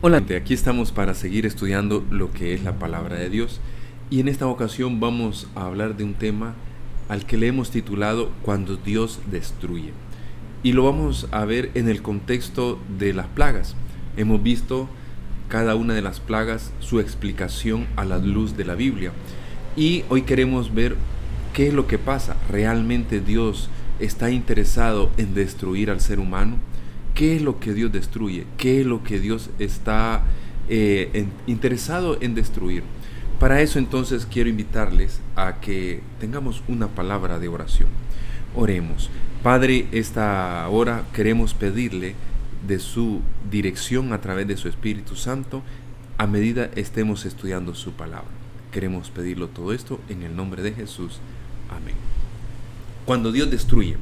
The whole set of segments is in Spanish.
Hola, aquí estamos para seguir estudiando lo que es la palabra de Dios y en esta ocasión vamos a hablar de un tema al que le hemos titulado Cuando Dios destruye, y lo vamos a ver en el contexto de las plagas. Hemos visto cada una de las plagas, su explicación a la luz de la Biblia, y hoy queremos ver qué es lo que pasa. ¿Realmente Dios está interesado en destruir al ser humano? ¿Qué es lo que Dios destruye? ¿Qué es lo que Dios está interesado en destruir? Para eso entonces quiero invitarles a que tengamos una palabra de oración. Oremos. Padre, esta hora queremos pedirle de su dirección a través de su Espíritu Santo a medida estemos estudiando su palabra. Queremos pedirlo todo esto en el nombre de Jesús. Amén. Cuando Dios destruye.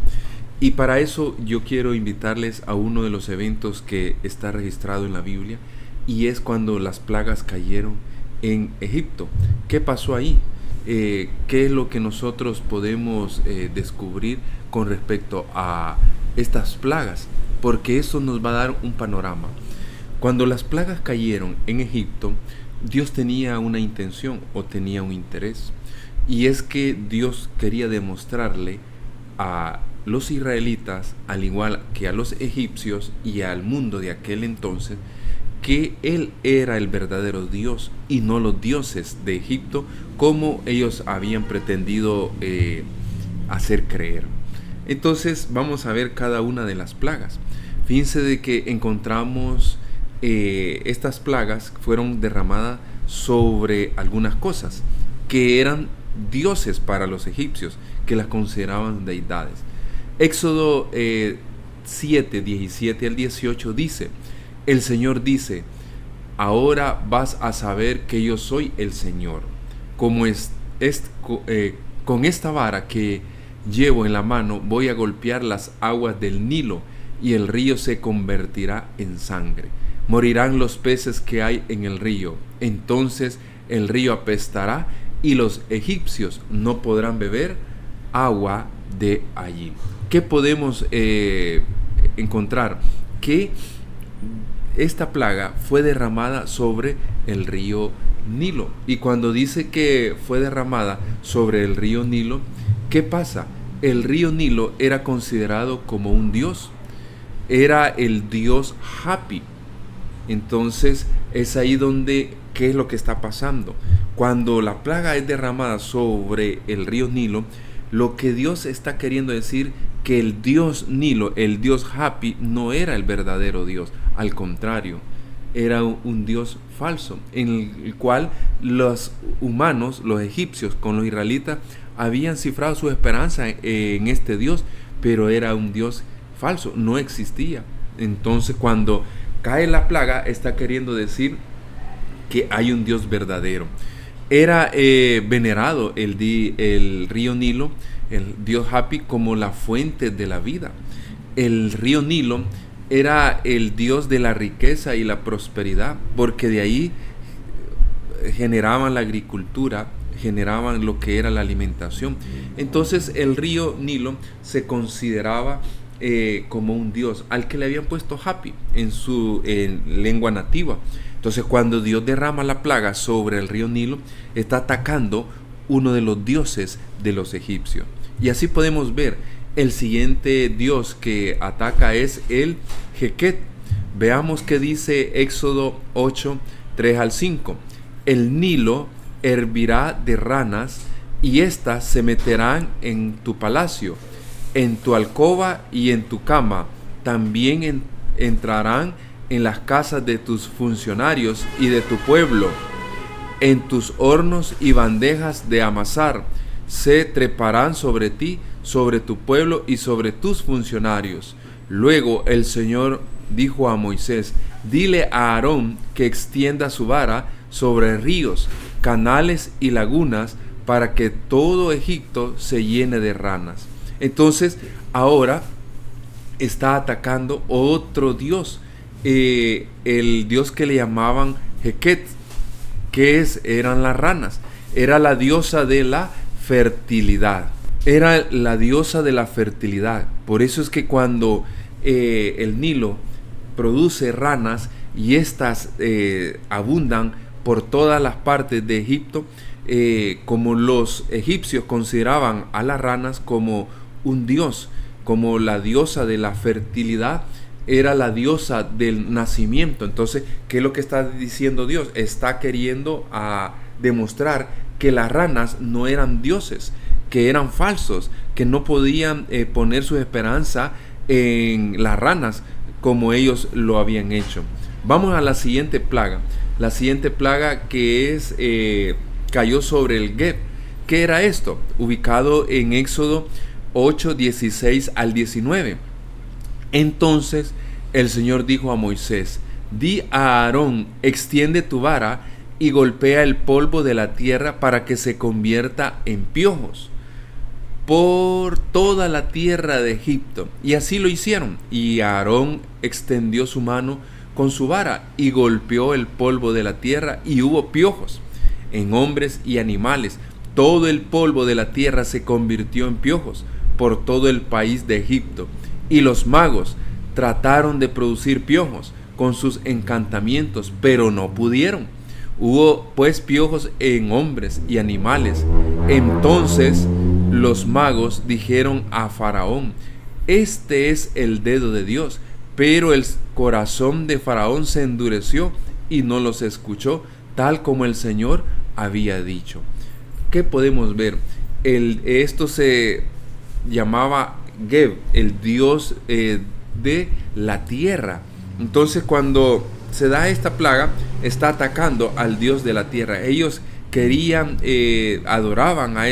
Y para eso yo quiero invitarles a uno de los eventos que está registrado en la Biblia, y es cuando las plagas cayeron en Egipto. ¿Qué pasó ahí? ¿Qué es lo que nosotros podemos descubrir con respecto a estas plagas? Porque eso nos va a dar un panorama. Cuando las plagas cayeron en Egipto, Dios tenía una intención o tenía un interés, y es que Dios quería demostrarle a los israelitas, al igual que a los egipcios y al mundo de aquel entonces, que Él era el verdadero Dios y no los dioses de Egipto como ellos habían pretendido hacer creer. Entonces vamos a ver cada una de las plagas. Fíjense de que encontramos estas plagas fueron derramadas sobre algunas cosas que eran dioses para los egipcios, que las consideraban deidades. Éxodo 7, 17 al 18 dice: el Señor dice, ahora vas a saber que yo soy el Señor. Como con esta vara que llevo en la mano voy a golpear las aguas del Nilo, y el río se convertirá en sangre. Morirán los peces que hay en el río. Entonces el río apestará y los egipcios no podrán beber agua de allí. ¿Qué podemos encontrar? Que esta plaga fue derramada sobre el río Nilo. Y cuando dice que fue derramada sobre el río Nilo, ¿qué pasa? El río Nilo era considerado como un dios. Era el dios Hapi. Entonces es ahí donde, ¿qué es lo que está pasando? Cuando la plaga es derramada sobre el río Nilo, lo que Dios está queriendo decir que el dios Nilo, el dios Hapi, no era el verdadero Dios. Al contrario, era un dios falso, en el cual los humanos, los egipcios con los israelitas, habían cifrado su esperanza en este dios, pero era un dios falso, no existía. Entonces cuando cae la plaga, está queriendo decir que hay un Dios verdadero. Era venerado el río Nilo, el dios Hapi, como la fuente de la vida. El río Nilo era el dios de la riqueza y la prosperidad, porque de ahí generaban la agricultura, generaban lo que era la alimentación. Entonces el río Nilo se consideraba como un dios al que le habían puesto Hapi en su lengua nativa. Entonces cuando Dios derrama la plaga sobre el río Nilo, está atacando uno de los dioses de los egipcios. Y así podemos ver, el siguiente dios que ataca es el Jequet. Veamos qué dice Éxodo 8, 3 al 5. El Nilo hervirá de ranas, y éstas se meterán en tu palacio, en tu alcoba y en tu cama. También entrarán en las casas de tus funcionarios y de tu pueblo, en tus hornos y bandejas de amasar. Se treparán sobre ti, sobre tu pueblo y sobre tus funcionarios. Luego el Señor dijo a Moisés: dile a Aarón que extienda su vara sobre ríos, canales y lagunas, para que todo Egipto se llene de ranas. Entonces ahora está atacando otro dios, el dios que le llamaban Jequet, que eran las ranas. Era la diosa de la fertilidad. Era la diosa de la fertilidad. Por eso es que cuando el Nilo produce ranas, y estas abundan por todas las partes de Egipto, como los egipcios consideraban a las ranas como un dios, como la diosa de la fertilidad, era la diosa del nacimiento. Entonces, ¿qué es lo que está diciendo Dios? Está queriendo demostrar que las ranas no eran dioses, que eran falsos, que no podían poner su esperanza en las ranas como ellos lo habían hecho. Vamos a la siguiente plaga. La siguiente plaga que es cayó sobre el Geb. ¿Qué era esto? Ubicado en Éxodo 8, 16 al 19. Entonces el Señor dijo a Moisés: di a Aarón, extiende tu vara y golpea el polvo de la tierra para que se convierta en piojos por toda la tierra de Egipto. Y así lo hicieron. Y Aarón extendió su mano con su vara y golpeó el polvo de la tierra, y hubo piojos en hombres y animales. Todo el polvo de la tierra se convirtió en piojos por todo el país de Egipto. Y los magos trataron de producir piojos con sus encantamientos, pero no pudieron. Hubo pues piojos en hombres y animales. Entonces los magos dijeron a Faraón: este es el dedo de Dios. Pero el corazón de Faraón se endureció y no los escuchó, tal como el Señor había dicho. ¿Qué podemos ver? Esto se llamaba Geb, el dios de la tierra. Entonces, cuando se da esta plaga, está atacando al dios de la tierra. Ellos querían, adoraban a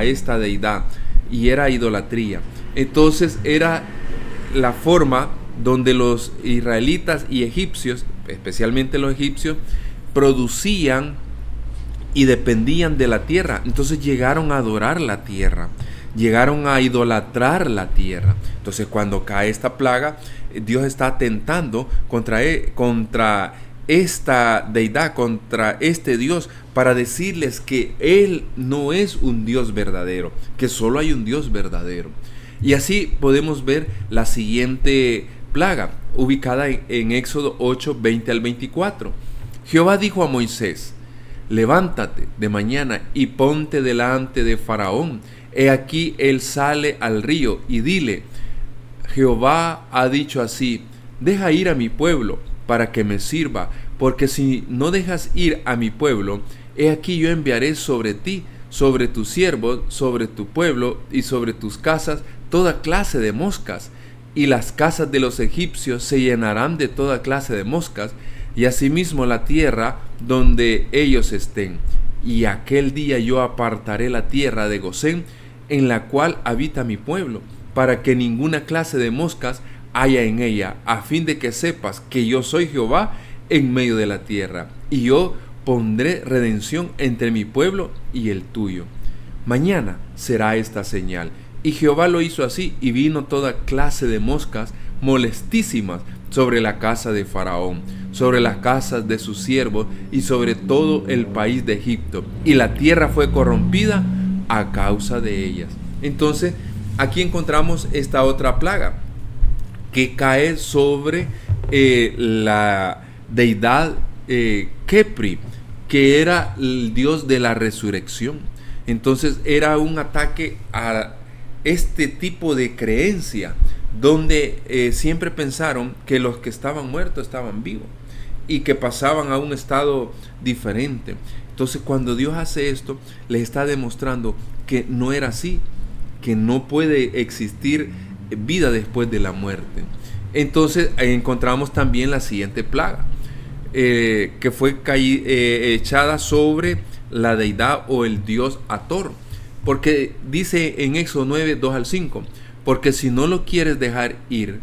esta deidad, y era idolatría. Entonces era la forma donde los israelitas y egipcios, especialmente los egipcios, producían y dependían de la tierra. Entonces llegaron a adorar la tierra, llegaron a idolatrar la tierra. Entonces, cuando cae esta plaga, Dios está atentando contra esta deidad, contra este Dios, para decirles que Él no es un Dios verdadero, que solo hay un Dios verdadero. Y así podemos ver la siguiente plaga, ubicada en Éxodo 8, 20 al 24. Jehová dijo a Moisés: levántate de mañana y ponte delante de Faraón. He aquí él sale al río, y dile: Jehová ha dicho así: deja ir a mi pueblo para que me sirva, porque si no dejas ir a mi pueblo, he aquí yo enviaré sobre ti, sobre tus siervos, sobre tu pueblo y sobre tus casas toda clase de moscas, y las casas de los egipcios se llenarán de toda clase de moscas, y asimismo la tierra donde ellos estén. Y aquel día yo apartaré la tierra de Gosén, en la cual habita mi pueblo, para que ninguna clase de moscas haya en ella, a fin de que sepas que yo soy Jehová en medio de la tierra, y yo pondré redención entre mi pueblo y el tuyo. Mañana será esta señal. Y Jehová lo hizo así, y vino toda clase de moscas molestísimas sobre la casa de Faraón, sobre las casas de sus siervos y sobre todo el país de Egipto, y la tierra fue corrompida a causa de ellas. Entonces, aquí encontramos esta otra plaga que cae sobre la deidad Kepri, que era el dios de la resurrección. Entonces era un ataque a este tipo de creencia, donde siempre pensaron que los que estaban muertos estaban vivos y que pasaban a un estado diferente. Entonces, cuando Dios hace esto, les está demostrando que no era así, que no puede existir vida después de la muerte. Entonces encontramos también la siguiente plaga, que fue echada sobre la deidad o el dios Hator, porque dice en Éxodo 9, 2 al 5: porque si no lo quieres dejar ir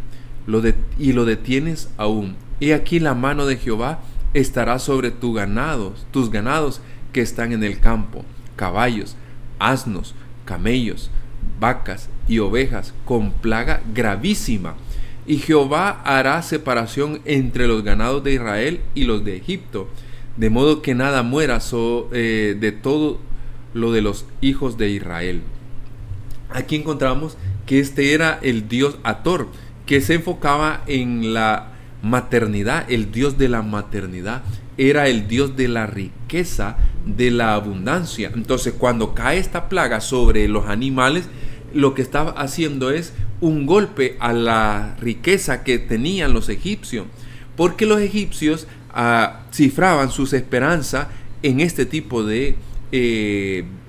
y lo detienes aún, he aquí la mano de Jehová estará sobre tus ganados que están en el campo, caballos, asnos, camellos, vacas y ovejas, con plaga gravísima. Y Jehová hará separación entre los ganados de Israel y los de Egipto, de modo que nada muera de todo lo de los hijos de Israel. Aquí encontramos que este era el dios Hator, que se enfocaba en la maternidad, el Dios de la maternidad, era el Dios de la riqueza, de la abundancia. Entonces, cuando cae esta plaga sobre los animales, lo que estaba haciendo es un golpe a la riqueza que tenían los egipcios, porque los egipcios cifraban sus esperanzas en este tipo de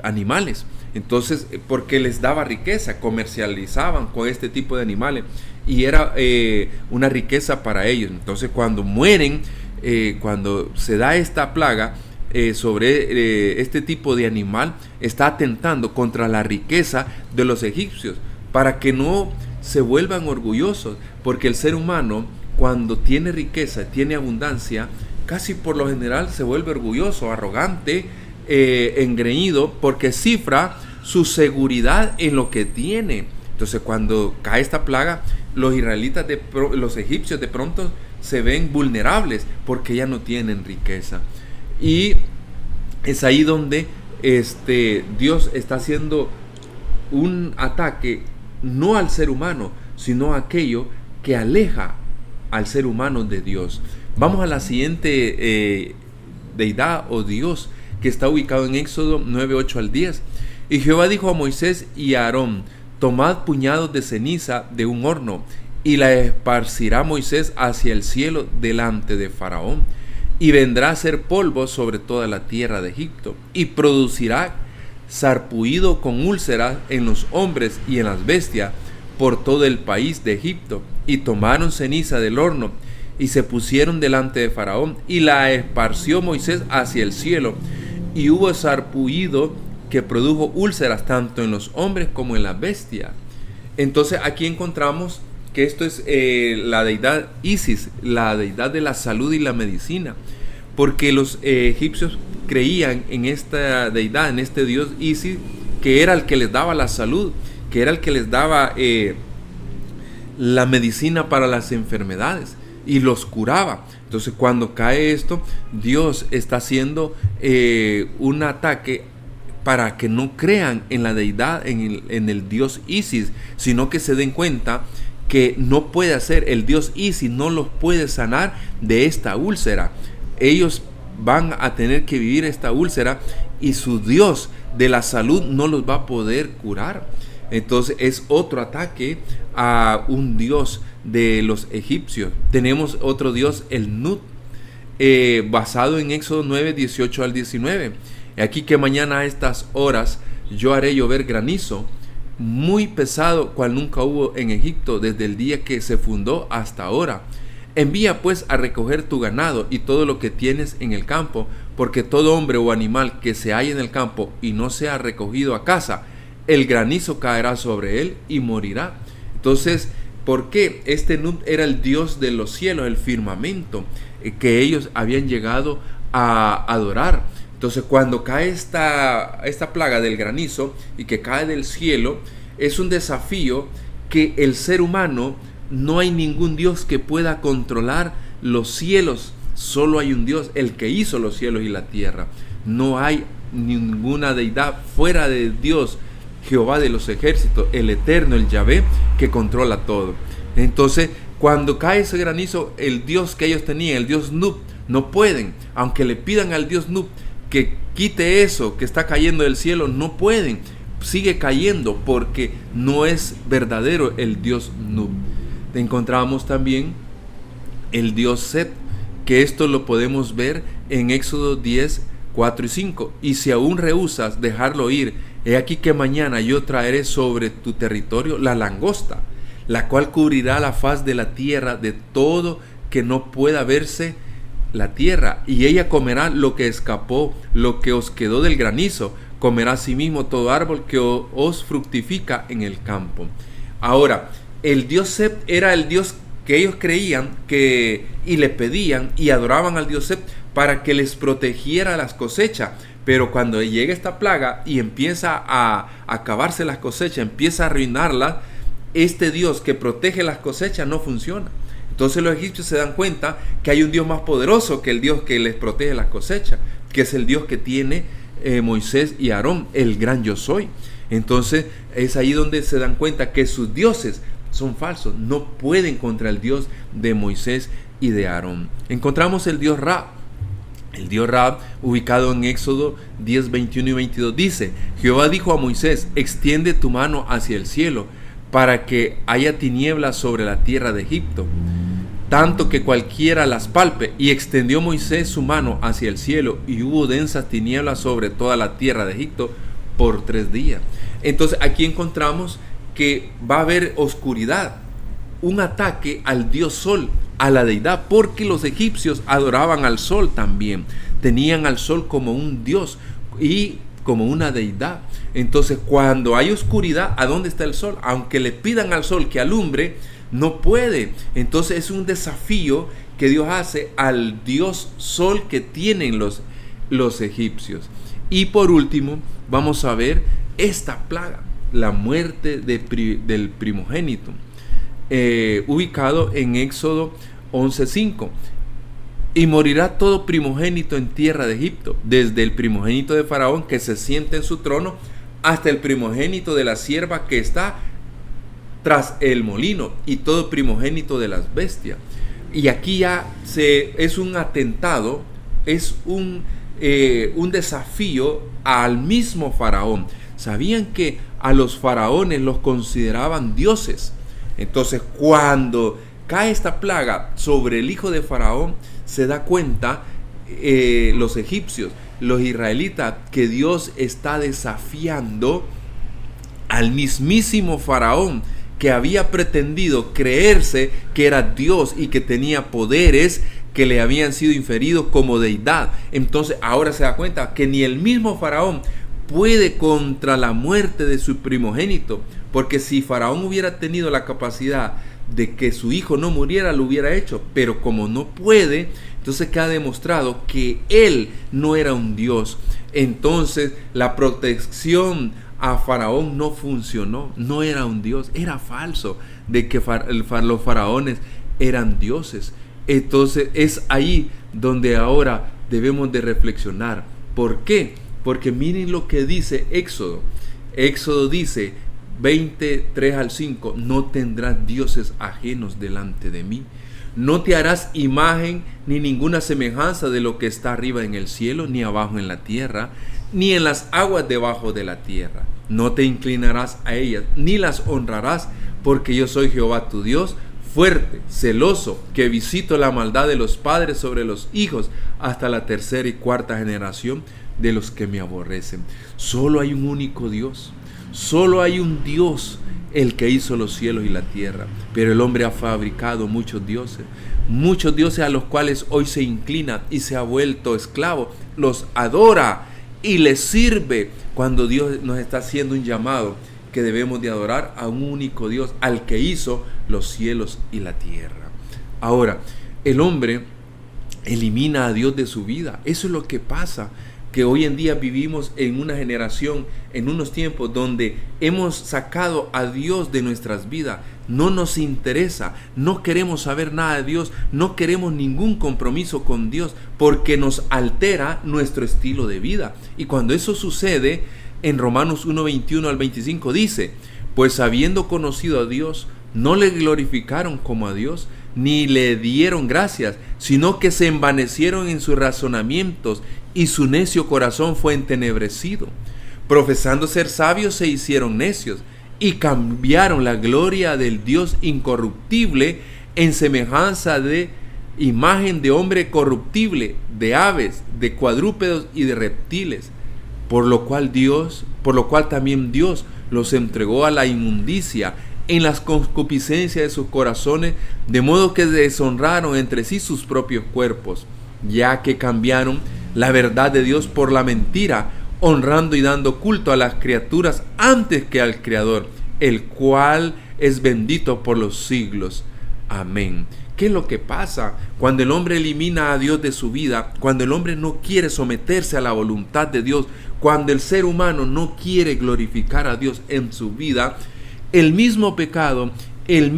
animales. Entonces, porque les daba riqueza, comercializaban con este tipo de animales y era una riqueza para ellos. Entonces, cuando mueren, cuando se da esta plaga sobre este tipo de animal, está atentando contra la riqueza de los egipcios para que no se vuelvan orgullosos, porque el ser humano, cuando tiene riqueza, tiene abundancia, casi por lo general se vuelve orgulloso, arrogante, engreído, porque cifra su seguridad en lo que tiene. Entonces, cuando cae esta plaga, los israelitas, los egipcios de pronto se ven vulnerables porque ya no tienen riqueza. Y es ahí donde Dios está haciendo un ataque no al ser humano, sino a aquello que aleja al ser humano de Dios. Vamos a la siguiente deidad o Dios, que está ubicado en Éxodo 9, 8 al 10. Y Jehová dijo a Moisés y a Aarón: tomad puñados de ceniza de un horno, y la esparcirá Moisés hacia el cielo delante de Faraón, y vendrá a ser polvo sobre toda la tierra de Egipto, y producirá sarpullido con úlceras en los hombres y en las bestias por todo el país de Egipto. Y tomaron ceniza del horno, y se pusieron delante de Faraón, y la esparció Moisés hacia el cielo, y hubo sarpullido que produjo úlceras tanto en los hombres como en las bestias. Entonces aquí encontramos que esto es la deidad Isis, la deidad de la salud y la medicina, porque los egipcios creían en esta deidad, en este dios Isis, que era el que les daba la salud, que era el que les daba la medicina para las enfermedades y los curaba. Entonces, cuando cae esto, Dios está haciendo un ataque para que no crean en la deidad, en el dios Isis, sino que se den cuenta que no puede hacer, el dios Isis no los puede sanar de esta úlcera. Ellos van a tener que vivir esta úlcera y su Dios de la salud no los va a poder curar. Entonces es otro ataque a un dios de los egipcios. Tenemos otro dios, el Nut, basado en Éxodo 9, 18 al 19. Aquí que mañana a estas horas yo haré llover granizo muy pesado, cual nunca hubo en Egipto desde el día que se fundó hasta ahora. Envía pues a recoger tu ganado y todo lo que tienes en el campo, porque todo hombre o animal que se halle en el campo y no sea recogido a casa, el granizo caerá sobre él y morirá. Entonces, ¿por qué? Este Nut era el dios de los cielos, el firmamento, que ellos habían llegado a adorar. Entonces, cuando cae esta plaga del granizo y que cae del cielo, es un desafío que el ser humano, no hay ningún Dios que pueda controlar los cielos. Solo hay un Dios, el que hizo los cielos y la tierra. No hay ninguna deidad fuera de Dios, Jehová de los ejércitos, el eterno, el Yahvé, que controla todo. Entonces, cuando cae ese granizo, el Dios que ellos tenían, el Dios Nut, no pueden, aunque le pidan al Dios Nut que quite eso que está cayendo del cielo, no pueden. Sigue cayendo porque no es verdadero el Dios Nut. Encontramos también el dios Set, que esto lo podemos ver en Éxodo 10, 4 y 5. Y si aún rehusas dejarlo ir, he aquí que mañana yo traeré sobre tu territorio la langosta, la cual cubrirá la faz de la tierra de todo que no pueda verse la tierra, y ella comerá lo que escapó, lo que os quedó del granizo, comerá asimismo todo árbol que os fructifica en el campo. Ahora, el dios Set era el dios que ellos creían que, y le pedían y adoraban al dios Set para que les protegiera las cosechas. Pero cuando llega esta plaga y empieza a acabarse las cosechas, empieza a arruinarlas, este Dios que protege las cosechas no funciona. Entonces los egipcios se dan cuenta que hay un Dios más poderoso que el Dios que les protege las cosechas, que es el Dios que tiene Moisés y Aarón, el gran yo soy. Entonces es ahí donde se dan cuenta que sus dioses son falsos, no pueden contra el Dios de Moisés y de Aarón. Encontramos el Dios Ra. El Dios Ra, ubicado en Éxodo 10, 21 y 22, dice: Jehová dijo a Moisés: extiende tu mano hacia el cielo, para que haya tinieblas sobre la tierra de Egipto, tanto que cualquiera las palpe. Y extendió Moisés su mano hacia el cielo, y hubo densas tinieblas sobre toda la tierra de Egipto por 3 días. Entonces aquí encontramos que va a haber oscuridad, un ataque al dios sol, a la deidad, porque los egipcios adoraban al sol también, tenían al sol como un dios y como una deidad. Entonces cuando hay oscuridad, ¿a dónde está el sol? Aunque le pidan al sol que alumbre, no puede. Entonces es un desafío que Dios hace al dios sol que tienen los egipcios. Y por último vamos a ver esta plaga, la muerte del primogénito, ubicado en Éxodo 11:5. Y morirá todo primogénito en tierra de Egipto, desde el primogénito de Faraón que se siente en su trono, hasta el primogénito de la sierva que está tras el molino, y todo primogénito de las bestias. Y aquí ya es un atentado, es un desafío al mismo Faraón. Sabían que a los faraones los consideraban dioses. Entonces cuando cae esta plaga sobre el hijo de Faraón, se da cuenta los egipcios, los israelitas, que Dios está desafiando al mismísimo Faraón, que había pretendido creerse que era Dios y que tenía poderes que le habían sido inferidos como deidad. Entonces ahora se da cuenta que ni el mismo Faraón puede contra la muerte de su primogénito, porque si Faraón hubiera tenido la capacidad de que su hijo no muriera, lo hubiera hecho, pero como no puede, entonces queda demostrado que él no era un dios. Entonces la protección a Faraón no funcionó, no era un dios, era falso de que los faraones eran dioses. Entonces es ahí donde ahora debemos de reflexionar. ¿Por qué? Porque miren lo que dice Éxodo. Éxodo dice 23 al 5: no tendrás dioses ajenos delante de mí. No te harás imagen ni ninguna semejanza de lo que está arriba en el cielo, ni abajo en la tierra, ni en las aguas debajo de la tierra. No te inclinarás a ellas, ni las honrarás, porque yo soy Jehová tu Dios, fuerte, celoso, que visito la maldad de los padres sobre los hijos, hasta la 3ª y 4ª generación de los que me aborrecen. Solo hay un único Dios. Solo hay un Dios, el que hizo los cielos y la tierra. Pero el hombre ha fabricado muchos dioses a los cuales hoy se inclina y se ha vuelto esclavo. Los adora y les sirve, cuando Dios nos está haciendo un llamado que debemos de adorar a un único Dios, al que hizo los cielos y la tierra. Ahora, el hombre elimina a Dios de su vida. Eso es lo que pasa, que hoy en día vivimos en una generación, en unos tiempos donde hemos sacado a Dios de nuestras vidas. No nos interesa, no queremos saber nada de Dios, no queremos ningún compromiso con Dios, porque nos altera nuestro estilo de vida. Y cuando eso sucede, en Romanos 1, 21 al 25 dice: pues habiendo conocido a Dios, no le glorificaron como a Dios, ni le dieron gracias, sino que se envanecieron en sus razonamientos, y su necio corazón fue entenebrecido. Profesando ser sabios, se hicieron necios, y cambiaron la gloria del Dios incorruptible en semejanza de imagen de hombre corruptible, de aves, de cuadrúpedos y de reptiles. Por lo cual también Dios los entregó a la inmundicia en las concupiscencias de sus corazones, de modo que deshonraron entre sí sus propios cuerpos, ya que cambiaron la verdad de Dios por la mentira, honrando y dando culto a las criaturas antes que al Creador, el cual es bendito por los siglos. Amén. ¿Qué es lo que pasa cuando el hombre elimina a Dios de su vida? Cuando el hombre no quiere someterse a la voluntad de Dios, cuando el ser humano no quiere glorificar a Dios en su vida, el mismo pecado, la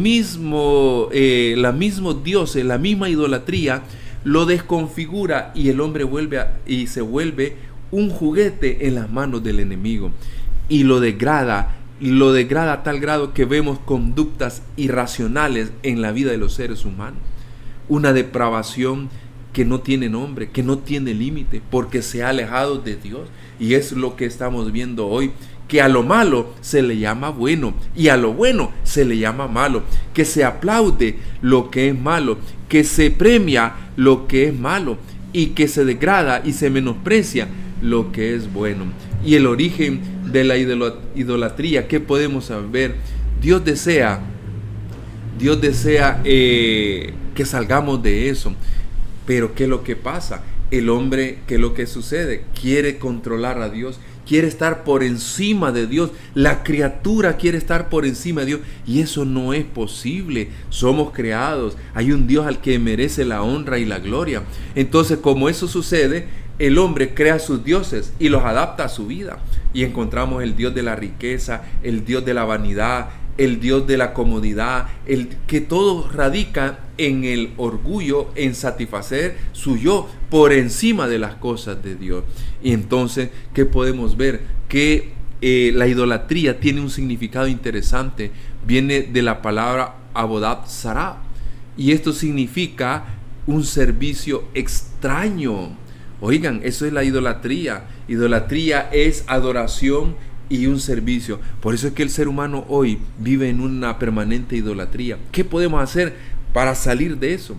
misma Dios, la misma idolatría lo desconfigura, y el hombre se vuelve un juguete en las manos del enemigo, y lo degrada a tal grado que vemos conductas irracionales en la vida de los seres humanos. una depravación que no tiene nombre, que no tiene límite, porque se ha alejado de Dios. Y es lo que estamos viendo hoy, que a lo malo se le llama bueno y a lo bueno se le llama malo, que se aplaude lo que es malo, que se premia lo que es malo y que se degrada y se menosprecia lo que es bueno. Y el origen de la idolatría, ¿qué podemos ver? Dios desea que salgamos de eso. Pero ¿qué es lo que pasa? El hombre, ¿qué es lo que sucede? Quiere controlar a Dios, quiere estar por encima de Dios. La criatura quiere estar por encima de Dios y eso no es posible. Somos creados, hay un Dios al que merece la honra y la gloria. Entonces, como eso sucede, el hombre crea sus dioses y los adapta a su vida. Y encontramos el Dios de la riqueza, el Dios de la vanidad, el Dios de la comodidad, el que todo radica en el orgullo, en satisfacer su yo por encima de las cosas de Dios. Y entonces, ¿qué podemos ver? Que la idolatría tiene un significado interesante. Viene de la palabra Abodat Zarah, y esto significa un servicio extraño. Oigan, eso es la idolatría. Idolatría es adoración y un servicio. Por eso es que el ser humano hoy vive en una permanente idolatría. ¿Qué podemos hacer para salir de eso?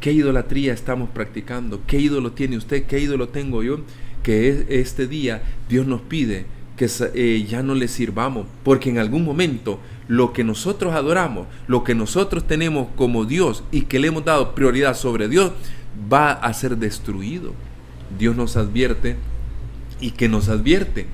¿Qué idolatría estamos practicando? ¿Qué ídolo tiene usted? ¿Qué ídolo tengo yo? Que este día Dios nos pide que ya no le sirvamos, porque en algún momento lo que nosotros adoramos, lo que nosotros tenemos como Dios y que le hemos dado prioridad sobre Dios, va a ser destruido. Dios nos advierte. ¿Y qué nos advierte?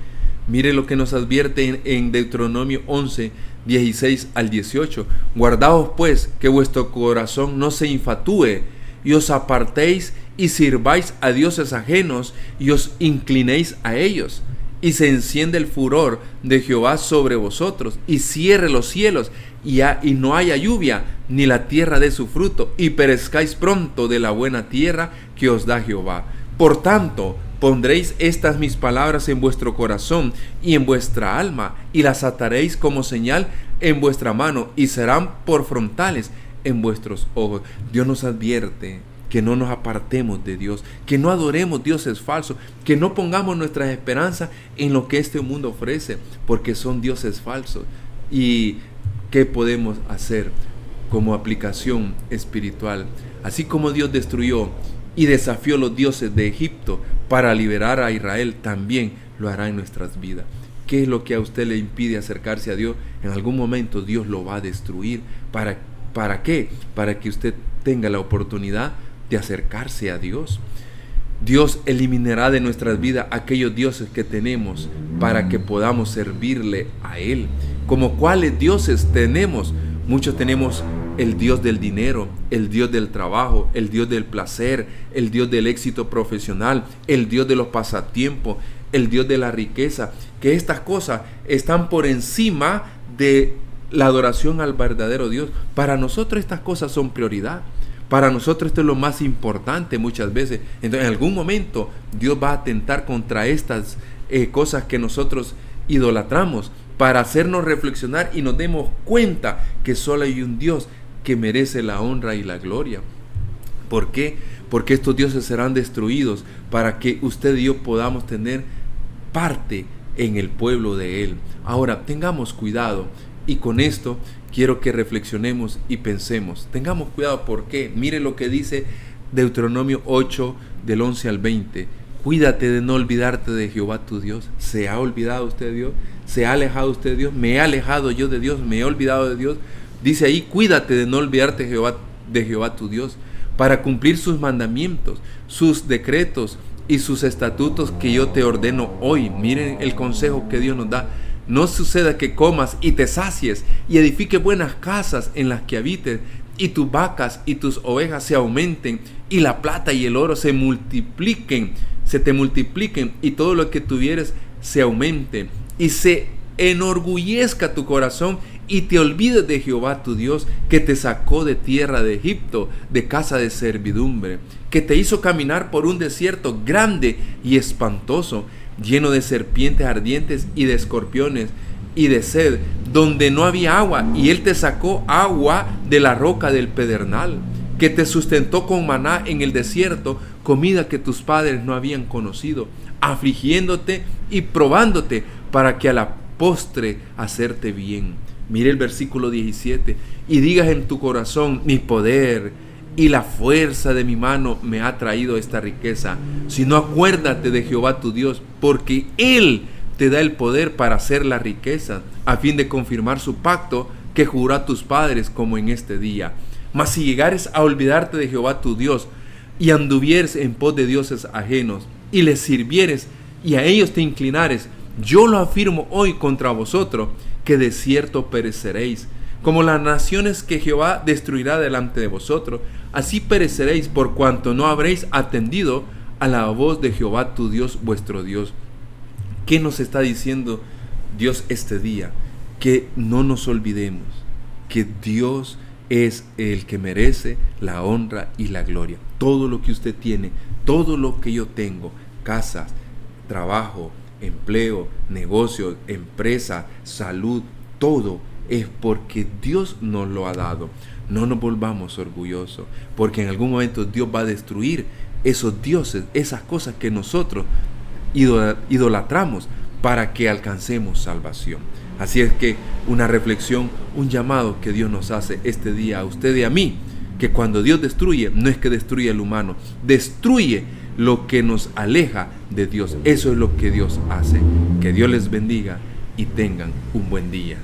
Mire lo que nos advierte en Deuteronomio 11, 16 al 18. Guardaos pues que vuestro corazón no se infatúe y os apartéis y sirváis a dioses ajenos y os inclinéis a ellos. Y se enciende el furor de Jehová sobre vosotros y cierre los cielos y no haya lluvia ni la tierra dé su fruto y perezcáis pronto de la buena tierra que os da Jehová. Por tanto, pondréis estas mis palabras en vuestro corazón y en vuestra alma, y las ataréis como señal en vuestra mano, y serán por frontales en vuestros ojos. Dios nos advierte que no nos apartemos de Dios, que no adoremos dioses falsos, que no pongamos nuestras esperanzas en lo que este mundo ofrece, porque son dioses falsos. ¿Y qué podemos hacer como aplicación espiritual? Así como Dios destruyó y desafió los dioses de Egipto para liberar a Israel, también lo hará en nuestras vidas. ¿Qué es lo que a usted le impide acercarse a Dios? En algún momento Dios lo va a destruir. ¿Para qué? Para que usted tenga la oportunidad de acercarse a Dios. Dios eliminará de nuestras vidas aquellos dioses que tenemos para que podamos servirle a Él. ¿Como cuáles dioses tenemos? Muchos tenemos el Dios del dinero, el Dios del trabajo, el Dios del placer, el Dios del éxito profesional, el Dios de los pasatiempos, el Dios de la riqueza, que estas cosas están por encima de la adoración al verdadero Dios. Para nosotros estas cosas son prioridad. Para nosotros esto es lo más importante muchas veces. Entonces en algún momento Dios va a atentar contra estas cosas que nosotros idolatramos, para hacernos reflexionar y nos demos cuenta que solo hay un Dios que merece la honra y la gloria. ¿Por qué? Porque estos dioses serán destruidos para que usted y yo podamos tener parte en el pueblo de Él. Ahora, tengamos cuidado, y con esto quiero que reflexionemos y pensemos. Tengamos cuidado, ¿por qué? Mire lo que dice Deuteronomio 8, del 11 al 20. Cuídate de no olvidarte de Jehová tu Dios. ¿Se ha olvidado usted de Dios? ¿Se ha alejado usted de Dios? ¿Me he alejado yo de Dios? ¿Me he olvidado de Dios? Dice ahí, cuídate de no olvidarte de Jehová tu Dios, para cumplir sus mandamientos, sus decretos y sus estatutos que yo te ordeno hoy. Miren el consejo que Dios nos da. No suceda que comas y te sacies y edifiques buenas casas en las que habites, y tus vacas y tus ovejas se aumenten, y la plata y el oro se te multipliquen, y todo lo que tuvieres se aumente, y se enorgullezca tu corazón, y te olvides de Jehová tu Dios, que te sacó de tierra de Egipto, de casa de servidumbre, que te hizo caminar por un desierto grande y espantoso, lleno de serpientes ardientes y de escorpiones y de sed, donde no había agua, y Él te sacó agua de la roca del pedernal. que te sustentó con maná en el desierto, comida que tus padres no habían conocido, afligiéndote y probándote para que a la postre hacerte bien. Mire el versículo 17, y digas en tu corazón, mi poder y la fuerza de mi mano me ha traído esta riqueza. Sino acuérdate de Jehová tu Dios, porque Él te da el poder para hacer la riqueza, a fin de confirmar su pacto que juró a tus padres como en este día. Mas si llegares a olvidarte de Jehová tu Dios, y anduvieres en pos de dioses ajenos, y les sirvieres, y a ellos te inclinares, yo lo afirmo hoy contra vosotros, que de cierto pereceréis. Como las naciones que Jehová destruirá delante de vosotros, así pereceréis por cuanto no habréis atendido a la voz de Jehová tu Dios, vuestro Dios. ¿Qué nos está diciendo Dios este día? Que no nos olvidemos que Dios es el que merece la honra y la gloria. Todo lo que usted tiene, todo lo que yo tengo, casas, trabajo, empleo, negocio, empresa, salud, todo es porque Dios nos lo ha dado. No nos volvamos orgullosos, porque en algún momento Dios va a destruir esos dioses, esas cosas que nosotros idolatramos para que alcancemos salvación. Así es que una reflexión, un llamado que Dios nos hace este día a usted y a mí, que cuando Dios destruye, no es que destruye al humano, destruye lo que nos aleja de Dios. Eso es lo que Dios hace. Que Dios les bendiga y tengan un buen día.